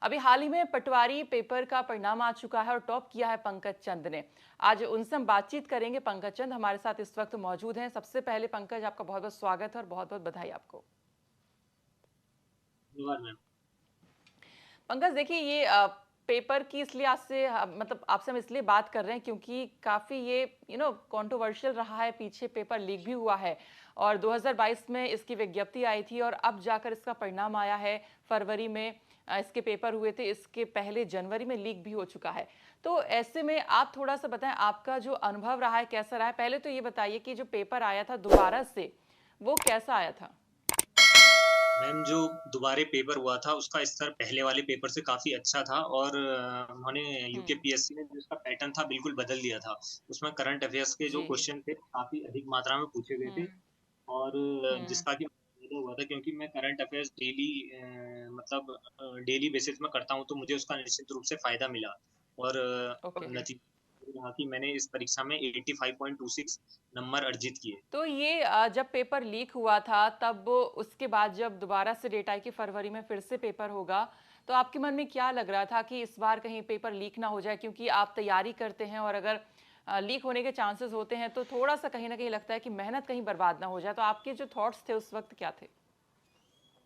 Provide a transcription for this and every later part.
अभी हाल ही में पटवारी पेपर का परिणाम आ चुका है और टॉप किया है पंकज चंद ने। आज उनसे हम बातचीत करेंगे। पंकज चंद हमारे साथ इस वक्त मौजूद हैं। सबसे पहले पंकज, आपका बहुत बहुत स्वागत है और बहुत बहुत बधाई आपको। धन्यवाद मैम। पंकज देखिए, ये पेपर की इसलिए आज से मतलब आपसे हम इसलिए बात कर रहे हैं क्योंकि काफ़ी ये कंट्रोवर्शियल रहा है। पीछे पेपर लीक भी हुआ है और 2022 में इसकी विज्ञप्ति आई थी और अब जाकर इसका परिणाम आया है। फरवरी में इसके पेपर हुए थे, इसके पहले जनवरी में लीक भी हो चुका है। तो ऐसे में आप थोड़ा सा बताएं, आपका जो अनुभव रहा है कैसा रहा है। पहले तो ये बताइए कि जो पेपर आया था दोबारा से, वो कैसा आया था। मैम जो दोबारे पेपर हुआ था उसका स्तर पहले वाले पेपर से काफी अच्छा था और उन्होंने हम्म। यूकेपीएससी ने जो इसका पैटर्न था बिल्कुल बदल दिया था। उसमें करंट अफेयर्स के जो जी। क्वेश्चन थे काफी अधिक मात्रा में पूछे गए थे हम्म। और हम्म। जिसका कि फायदा हुआ था क्योंकि मैं करंट अफेयर्स डेली मतलब डेली बेसिस में करता हूँ तो मुझे उसका निश्चित रूप से फायदा मिला और ओके। नतीजा रहा कि मैंने इस परीक्षा में 85.26 नंबर अर्जित किए। तो ये जब पेपर लीक हुआ था तब उसके बाद जब दोबारा से डेट आई कि फरवरी में फिर से पेपर होगा, तो आपके मन में क्या लग रहा था कि इस बार कहीं पेपर लीक ना हो जाए, क्योंकि आप तैयारी करते हैं और अगर लीक होने के चांसेस होते हैं तो थोड़ा सा कहीं ना कहीं लगता है कि मेहनत कहीं बर्बाद ना हो जाए। तो आपके जो थॉट्स थे उस वक्त क्या थे।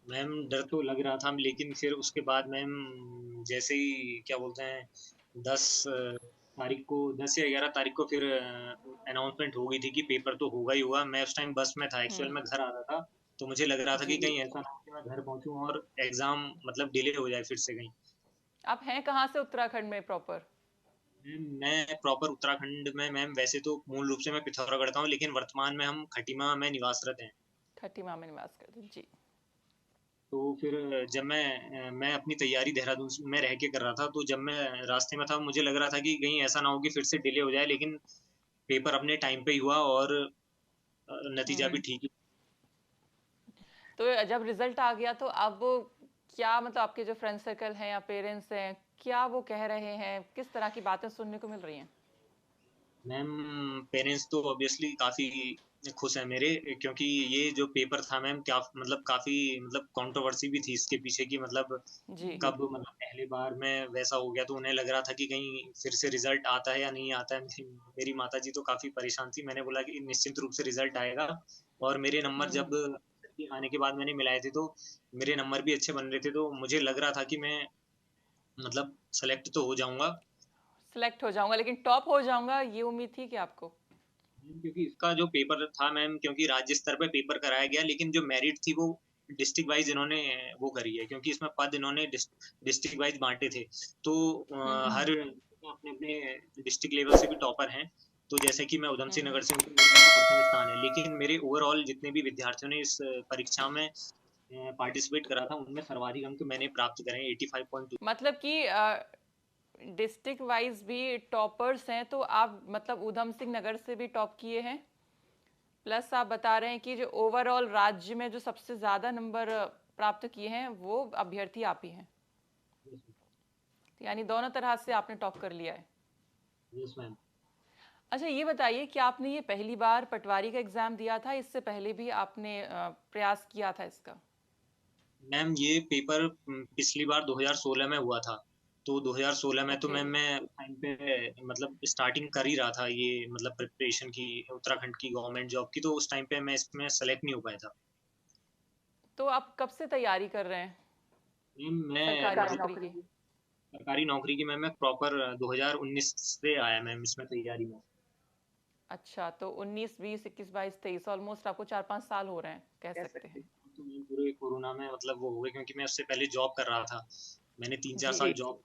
मैम डर तो लग रहा था लेकिन फिर उसके बाद मैम जैसे ही क्या बोलते हैं 10 तारीख को 10 या 11 तारीख को फिर अनाउंसमेंट हो गई थी कि पेपर तो होगा ही होगा। मैं उस टाइम बस में था, एक्चुअल हम्म। में घर आ रहा था। तो मुझे लग रहा था कि जी। कहीं ऐसा ना हो कि मैं घर पहुंचूं और एग्जाम मतलब डिले हो जाए फिर से कहीं। आप हैं कहाँ से उत्तराखंड में प्रॉपर। मैम मैं प्रॉपर उत्तराखंड में मैम वैसे तो मूल रूप से मैं पिथौरागढ़ का हूँ लेकिन वर्तमान में हम खटीमा में निवासरत हैं। खटीमा में निवास करते हैं। जी। तो फिर जब मैं अपनी तैयारी देहरादून में रह के कर रहा था तो जब मैं रास्ते में था मुझे लग रहा था कि कहीं ऐसा ना हो कि फिर से डिले हो जाए, लेकिन पेपर अपने टाइम पे ही हुआ और नतीजा भी हम्म। ठीक ही। तो जब रिजल्ट आ गया तो अब क्या मतलब आपके जो फ्रेंड सर्कल हैं या पेरेंट्स हैं, क्या वो कह रहे हैं, किस तरह की बातें सुनने को मिल रही हैं। मैम पेरेंट्स तो ऑब्वियसली काफी खुश है मेरे, क्योंकि ये जो पेपर था मैम क्या मतलब काफी मतलब कंट्रोवर्सी भी थी इसके पीछे की मतलब जी। कब मतलब पहली बार में वैसा हो गया तो उन्हें लग रहा था कि कहीं फिर से रिजल्ट आता है या नहीं आता है। मेरी माता जी तो काफी परेशान थी। मैंने बोला कि निश्चित रूप से रिजल्ट आएगा और मेरे नंबर हम्म। जब आने के बाद मैंने मिलाए थे तो मेरे नंबर भी अच्छे बन रहे थे, तो मुझे लग रहा था कि मैं मतलब सेलेक्ट तो हो जाऊंगा। सिलेक्ट हो जाऊंगा, लेकिन टॉप हो जाऊंगा, ये उम्मीद थी कि आपको। क्योंकि इसका जो पेपर था मैम, क्योंकि राज्य स्तर पे पेपर कराया गया लेकिन जो मेरिट थी वो डिस्ट्रिक्ट वाइज इन्होंने वो करी है, क्योंकि इसमें पद इन्होंने डिस्ट्रिक्ट वाइज बांटे थे। तो हम्म। हर अपने अपने डिस्ट्रिक्ट लेवल से भी टॉपर हैं। तो जैसे कि मैं उधम सिंह हम्म। नगर से हूँ तो मेरा प्रथम स्थान है, लेकिन मेरे ओवरऑल जितने भी विद्यार्थियों ने इस परीक्षा में पार्टिसिपेट करा था उनमें सर्वाधिक अंक मैंने प्राप्त करे हैं 85.2। मतलब कि डिस्ट्रिक्ट वाइज भी टॉपर्स हैं, तो आप मतलब ऊधम सिंह नगर से भी टॉप किए हैं। प्लस आप बता रहे हैं कि जो ओवरऑल राज्य में जो सबसे ज्यादा नंबर प्राप्त किए हैं वो अभ्यर्थी आप ही हैं। तो यानी दोनों तरह से आपने टॉप कर लिया है। Yes ma'am. अच्छा, ये बताइए कि आपने ये पहली बार पटवारी का एग्जाम दिया था, इससे पहले भी आपने प्रयास किया था इसका। मैम ये पेपर पिछली बार 2016 में हुआ था। तो 2016 में तो ओके। मैम मैं टाइम पे मतलब स्टार्टिंग कर ही रहा था ये मतलब प्रिपरेशन की उत्तराखंड की गवर्नमेंट जॉब की, तो उस टाइम पे मैं इसमें सेलेक्ट नहीं हो पाया था। तो आप कब से तैयारी कर रहे हैं मैम मैं सरकारी मतलब नौकरी की। सरकारी नौकरी की मैं प्रॉपर 2019 से आया मैम इसमें तैयारी में। अच्छा, तो 19 20 21 22 23 ऑलमोस्ट आपको 4 5 साल हो रहे हैं, कह कह सकते सकते हैं। हैं। तो मैं पूरे कोरोना में मतलब वो हो गए, क्योंकि मैं उससे पहले जॉब कर रहा था। मैंने 3 4 जी। साल जॉब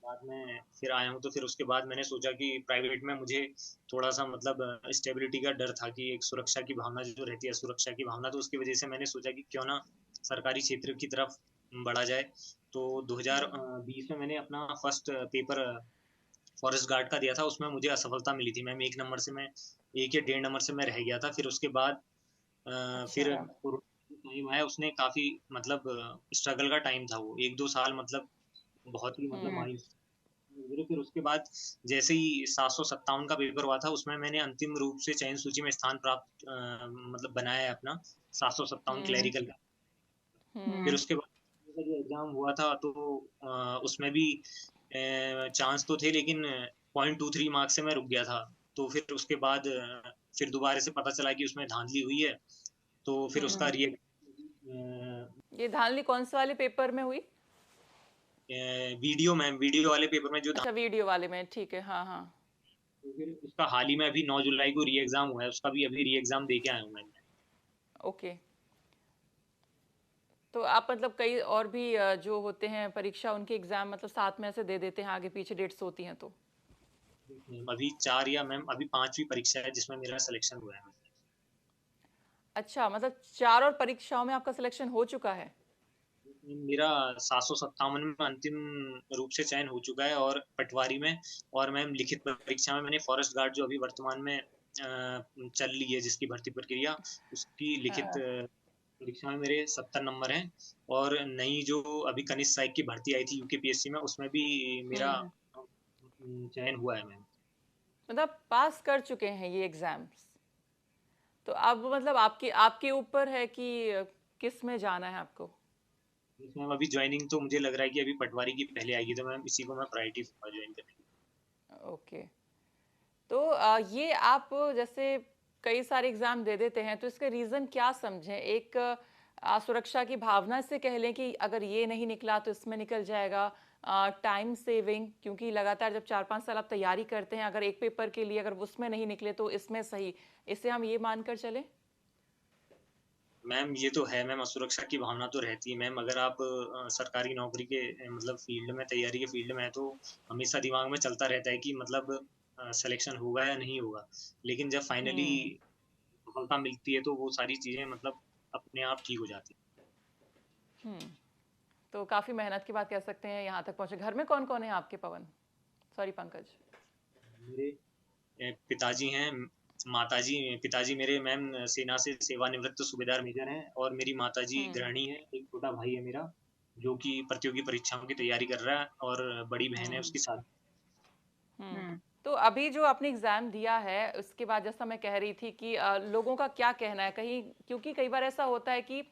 बाद में फिर आया हूँ, तो फिर उसके बाद मैंने सोचा कि प्राइवेट में मुझे थोड़ा सा मतलब स्टेबिलिटी का डर था कि एक सुरक्षा की भावना जो रहती है, सुरक्षा की भावना, तो उसकी वजह से मैंने सोचा कि क्यों ना सरकारी क्षेत्र की तरफ बढ़ा जाए। तो हम्म। 2020 में मैंने अपना फर्स्ट पेपर फॉरेस्ट गार्ड का दिया था। उसमें मुझे असफलता मिली थी मैम, 1 नंबर से मैं 1 या 1.5 नंबर से मैं रह गया था। फिर उसके बाद अच्छा। फिर कोरोना टाइम आया, उसने काफी मतलब स्ट्रगल का टाइम था वो 1 2 साल मतलब बहुत ही मतलब हम्म। मायूस गुजरे। फिर उसके बाद जैसे ही 757 का पेपर हुआ था उसमें मैंने अंतिम रूप से चयन सूची में स्थान प्राप्त मतलब बनाया है अपना 757 हम्म। क्लैरिकल का। फिर हम्म। उसके बाद का जो एग्ज़ाम हुआ था तो उसमें भी चांस तो थे, लेकिन 0.23 मार्क्स से मैं रुक गया था। तो फिर उसके बाद फिर दोबारा से पता चला कि उसमें धांधली हुई है, तो फिर उसका हम्म। ये धांधली कौन से वाले पेपर में हुई? वीडियो मैम, वीडियो वाले पेपर में जो अच्छा, वीडियो वाले में, ठीक है, हाँ हाँ। तो फिर उसका हाल ही में अभी 9 जुलाई को री एग्ज़ाम हुआ है, उसका भी अभी री एग्ज़ाम दे के आया हूँ मैं। ओके। तो आप मतलब कई और भी जो होते हैं परीक्षा, उनके एग्जाम मतलब साथ में ऐसे दे देते हैं, आगे पीछे डेट्स होती हैं तो? अभी 4 या मैम अभी 5वीं परीक्षा है जिसमें मेरा सिलेक्शन हुआ है। अच्छा, मतलब 4 और परीक्षाओं में आपका सिलेक्शन हो चुका है? मेरा 757 में अंतिम रूप से चयन हो चुका है, और पटवारी में, और मैम लिखित परीक्षा में मैंने फॉरेस्ट गार्ड जो अभी वर्तमान में चल रही है जिसकी भर्ती प्रक्रिया, उसकी लिखित हाँ। परीक्षा में मेरे 70 नंबर हैं। और नई जो अभी कनिष्ठ सहायक की भर्ती आई थी यूकेपीएससी में, उसमें भी मेरा हम्म। चयन हुआ है मैम। मतलब पास कर चुके हैं ये एग्जाम्स? तो अब मतलब आपके आपके ऊपर है कि किस में जाना है आपको? मैम अभी ज्वाइनिंग तो मुझे लग रहा है कि अभी पटवारी की पहले आएगी, तो मैम इसी को मैं प्रायोरिटी ज्वाइन करने की। ओके। तो ये आप जैसे कई सारे एग्जाम दे देते हैं, तो इसका रीज़न क्या समझें? एक सुरक्षा की भावना से कह लें कि अगर ये नहीं निकला तो इसमें निकल जाएगा, टाइम सेविंग, क्योंकि लगातार जब 4-5 साल आप तैयारी करते हैं, अगर एक पेपर के लिए अगर उसमें नहीं निकले तो इसमें सही, इसे हम ये मानकर चलें? मैम ये तो है मैम, असुरक्षा की भावना तो रहती है मैम। अगर आप सरकारी नौकरी के मतलब फील्ड में, तैयारी के फील्ड में है, तो हमेशा दिमाग में चलता रहता है कि मतलब सिलेक्शन होगा या नहीं होगा। लेकिन जब फाइनली हम्म। सफलता मिलती है तो वो सारी चीजें मतलब अपने आप ठीक हो जाती हम्म। तो काफ़ी मेहनत की बात कह सकते हैं यहाँ तक पहुँचे। घर में कौन कौन है आपके, पवन, सॉरी पंकज? है। मेरे पिताजी हैं, माताजी, पिताजी मेरे मैम सेना से सेवानिवृत्त सूबेदार मेजर हैं, और मेरी माताजी हम्म। गृहिणी है। एक छोटा भाई है मेरा जो कि प्रतियोगी परीक्षाओं की तैयारी कर रहा है, और बड़ी बहन है हम्म। उसकी शादी। तो अभी जो आपने एग्जाम दिया है उसके बाद, जैसा मैं कह रही थी कि लोगों का क्या कहना है कहीं, क्योंकि कई बार ऐसा होता है कि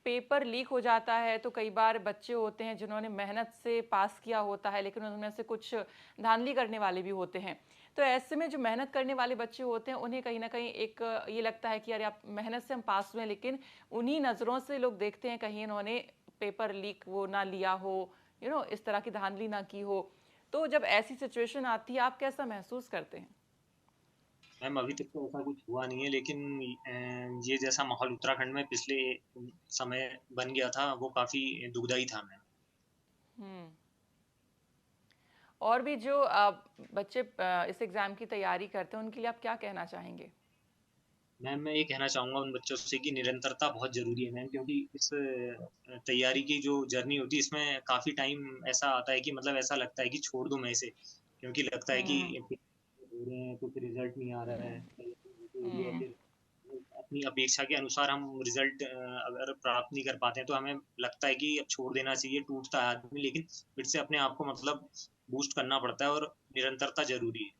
पेपर लीक हो जाता है, तो कई बार बच्चे होते हैं जिन्होंने मेहनत से पास किया होता है, लेकिन उनमें से कुछ धांधली करने वाले भी होते हैं। तो ऐसे में जो मेहनत करने वाले बच्चे होते हैं, उन्हें कहीं ना कहीं एक ये लगता है कि अरे आप मेहनत से हम पास हुए हैं, लेकिन उन्हीं नज़रों से लोग देखते हैं कहीं इन्होंने पेपर लीक वो ना लिया हो, इस तरह की धांधली ना की हो। तो जब ऐसी सिचुएशन आती है, आप कैसा महसूस करते हैं? मैम अभी तक तो ऐसा कुछ हुआ नहीं है, लेकिन ये जैसा माहौल उत्तराखंड में पिछले समय बन गया था वो काफी दुखदाई था मैम। हम्म। और भी जो बच्चे इस एग्जाम की तैयारी करते हैं, उनके लिए आप क्या कहना चाहेंगे? मैम मैं ये कहना चाहूंगा उन बच्चों से कि निरंतरता बहुत जरूरी है मैम, क्योंकि इस तैयारी की जो जर्नी होती है इसमें काफी टाइम ऐसा आता है कि मतलब ऐसा लगता है कि छोड़ दूं मैं इसे, क्योंकि लगता है कि हम्म। हो रहे हैं तो फिर रिजल्ट नहीं आ रहा है, तो ये हम्म। फिर अपनी अपेक्षा के अनुसार हम रिजल्ट अगर प्राप्त नहीं कर पाते हैं तो हमें लगता है कि अब छोड़ देना चाहिए, टूटता है आदमी, लेकिन फिर से अपने आप को मतलब बूस्ट करना पड़ता है, और निरंतरता जरूरी है।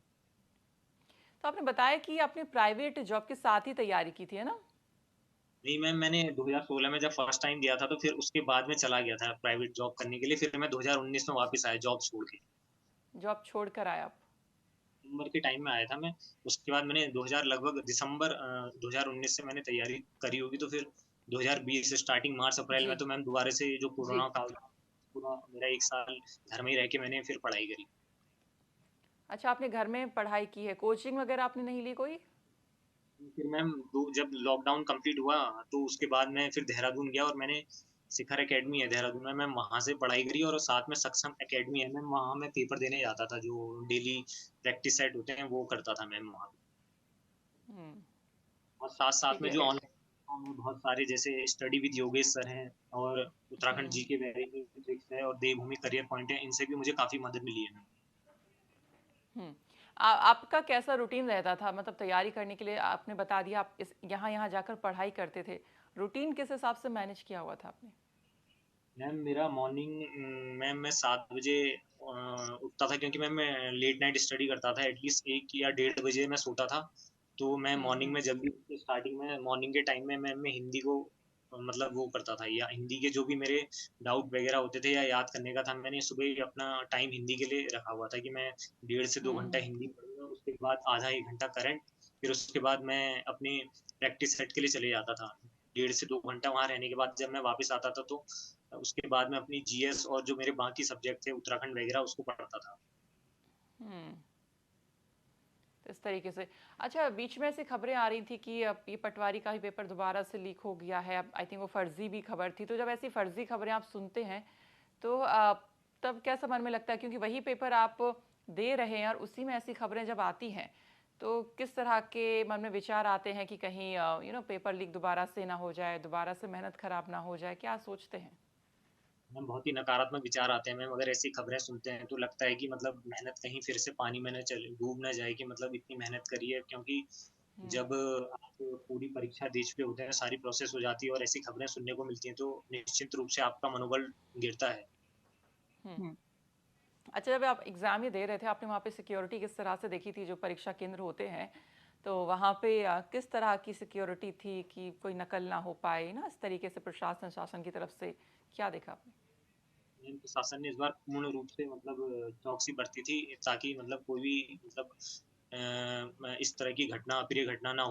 तो आपने बताया कि आपने प्राइवेट जॉब के साथ ही तैयारी की थी, है ना? नहीं मैम, मैंने 2016 में जब फर्स्ट टाइम दिया था तो फिर उसके बाद में चला गया था प्राइवेट जॉब करने के लिए, फिर मैं 2019 में वापस आया जॉब छोड़ के। जॉब छोड़कर आए आप? दिसंबर के टाइम में आया था मैं। उसके बाद मैंने 2000 लगभग दिसंबर 2019 से मैंने तैयारी करी होगी, तो फिर 2020 स्टार्टिंग मार्च अप्रैल में जी। तो मैम दोबारा से जो जी। कोरोना काल था, पूरा मेरा 1 साल घर में ही रह के मैंने फिर पढ़ाई करी। अच्छा, आपने घर में पढ़ाई की है, कोचिंग वगैरह आपने नहीं ली कोई? फिर मैम जब लॉकडाउन कंप्लीट हुआ तो उसके बाद मैं फिर देहरादून गया, और मैंने शिखर एकेडमी है देहरादून में, मैम वहाँ से पढ़ाई करी, और साथ में सक्षम एकेडमी है मैम, वहाँ मैं पेपर देने जाता था, जो डेली प्रैक्टिस सेट होते हैं वो करता था मैम वहाँ। हम्म। और साथ साथ ठीक में है। जो ऑनलाइन में बहुत सारे जैसे स्टडी विद योगेश सर हैं, और उत्तराखंड हम्म। जी के वेरी ट्रिक्स है, और देवभूमि करियर पॉइंट है, इनसे भी मुझे काफी मदद मिली है मैम। हम्म। आपका कैसा रूटीन रहता था, मतलब तैयारी करने के लिए? आपने बता दिया आप इस यहाँ यहाँ जाकर पढ़ाई करते थे, रूटीन किस हिसाब से मैनेज किया हुआ था आपने? मैम मेरा मॉर्निंग, मैम मैं 7 बजे उठता था, क्योंकि मैम मैं लेट नाइट स्टडी करता था, एटलीस्ट 1 या 1:30 बजे मैं सोता था। तो मैं मॉर्निंग हम्म। में जल्दी स्टार्टिंग में मॉर्निंग के टाइम में मैम मैं हिंदी को मतलब वो करता था, या हिंदी के जो भी मेरे डाउट वगैरह होते थे या याद करने का था, मैंने सुबह ही अपना टाइम हिंदी के लिए रखा हुआ था कि मैं 1.5 से 2 घंटा हुँ। हिंदी पढ़ूँगा, उसके बाद आधा 1 घंटा करंट, फिर उसके बाद मैं अपनी प्रैक्टिस सेट के लिए चले जाता था। 1.5 से 2 घंटा वहाँ रहने के बाद जब मैं वापस आता था, तो उसके बाद मैं अपनी जीएस और जो मेरे बाकी सब्जेक्ट थे उत्तराखंड वगैरह उसको पढ़ता था। हुँ। तो इस तरीके से। अच्छा, बीच में ऐसी खबरें आ रही थी कि अब ये पटवारी का ही पेपर दोबारा से लीक हो गया है। अब आई थिंक वो फर्ज़ी भी खबर थी। तो जब ऐसी फर्ज़ी खबरें आप सुनते हैं, तो तब कैसा मन में लगता है? क्योंकि वही पेपर आप दे रहे हैं और उसी में ऐसी खबरें जब आती हैं, तो किस तरह के मन में विचार आते हैं कि कहीं पेपर लीक दोबारा से ना हो जाए, दोबारा से मेहनत खराब ना हो जाए? क्या सोचते हैं? हम बहुत ही नकारात्मक विचार आते हैं मैम, अगर ऐसी खबरें सुनते हैं तो लगता है कि मतलब मेहनत कहीं फिर से पानी में ना चले डूब ना जाए, कि मतलब इतनी मेहनत करी है, क्योंकि हुँ, जब आप पूरी परीक्षा दे चुके होते हैं, सारी प्रोसेस हो जाती है और ऐसी खबरें सुनने को मिलती हैं, तो निश्चित रूप से आपका मनोबल गिरता है। हुँ। अच्छा, जब आप एग्ज़ाम ये दे रहे थे, आपने वहाँ पे सिक्योरिटी किस तरह से देखी थी? जो परीक्षा केंद्र होते हैं, तो वहाँ पे किस तरह की सिक्योरिटी थी कि कोई नकल ना हो पाए ना, इस तरीके से प्रशासन शासन की तरफ से, क्या देखा आपने? प्रशासन ने इस बार पूर्ण रूप से मतलब चौकसी बरती थी, ताकि मतलब कोई भी मतलब इस तरह की घटना, अप्रिय घटना ना हो।